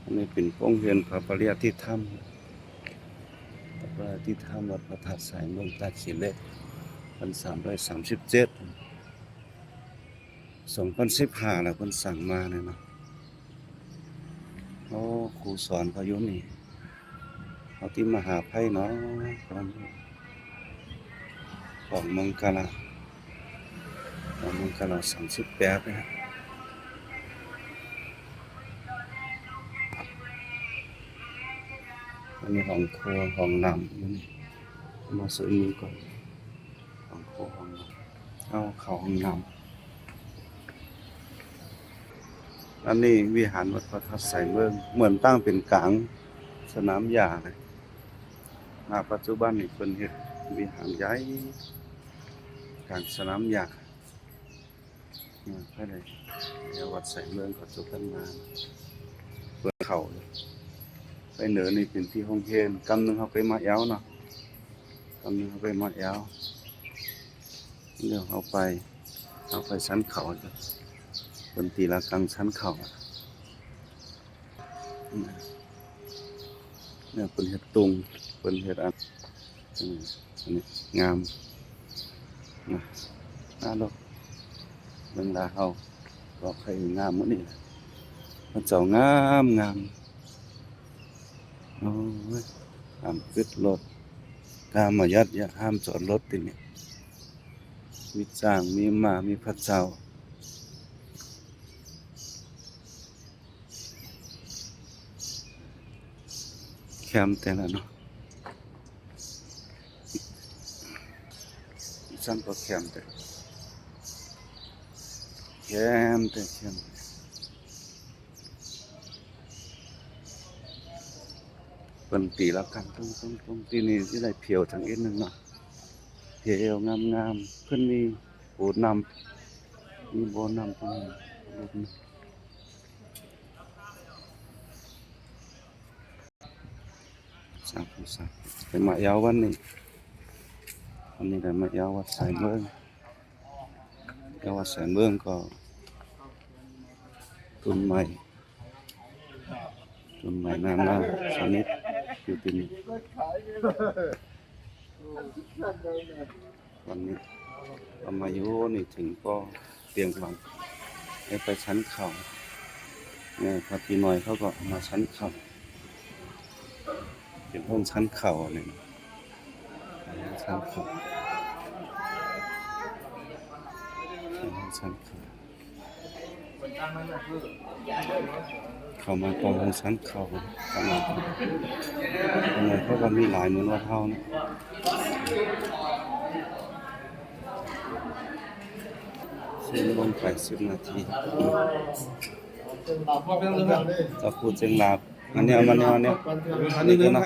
อันนี้เป็นโรงเรียนพระปริยติธรรมพระปริยติธรรมวัดพระธาตุสายเมืองตาขี้เหล็ก1337 2015แล้วเพิ่นสั่งมาเนี่ยเนาะโอ้ครูสอนเขาอยู่นี่เอาที่มหาไพเนาะของมังกรของมังกร38นะฮะอันนี้ห้องครัวห้องน้ำนี่มาซื้อมือก่อนห้องครัวห้องน้ำเอาเข้าห้องน้ำอันนี้วิหารวัดพระธาตุไสเมืองเหมือนตั้งเป็นกลางสนามหญ้าเลยณปัจจุบันนี่เพิ่นเฮ็ดวิหารใหญ่กลางสนามหญ้าไปเลยเดี๋ยววัดไสเมืองก็จะขึ้นมาเปิดเข้าเลยไปเหนือนี่เป็นที่ห้องเรียนกำนึงเขาไปมาแอวเนาะกำนึงเขาไปมาแอวเดี๋ยวเอาไปชั้นเขาจ้ะเป็นตีละกังชั้นเขาเนี่ยเป็นเห็ดตุงเป็นเห็ดอันนี้งามนะน่าดอกเรื่องราวเขาบอกใครงามมื้อนี้พระเจ้างามโอ้ยห้ามขึ้นรถห้ามมายัดอย่าห้ามจอดรถติเนี่ยมีจ้างมีม้ามีพระเจ้าแคมแต่ละเนาะฉันก็แคมแต่เป็นตีละกันตรงที่นี่ที่ได้เพียวทางอีกนึงเนาะเพียวงามเพิ่นมีโบสถ์นำมีโบสถ์นำตรงนี้สาธุไปมายาววันนี้ได้มายาววัดสายเมืองวัดสายเมืองก็ต้นไม้นานาชนิดอยู่ที่นี่วันนี้เรามาอยู่นี่ถึงก็เตรียมหลังให้ไปชั้นเขาเนี่ยพอทีหน่อยเขาก็มาชั้นเขาเป็นห้องชั้นเขาเนี่ยชั้นเขาชั้นเขาเข้ามาตรงห้องชั้นเขาเข้ามาทำไมเขาก็มีหลายเหมือนว่าเท่านะซึ่งลงไป10 นาทีจะพูดเสียงลาบอันนี้ก็นะ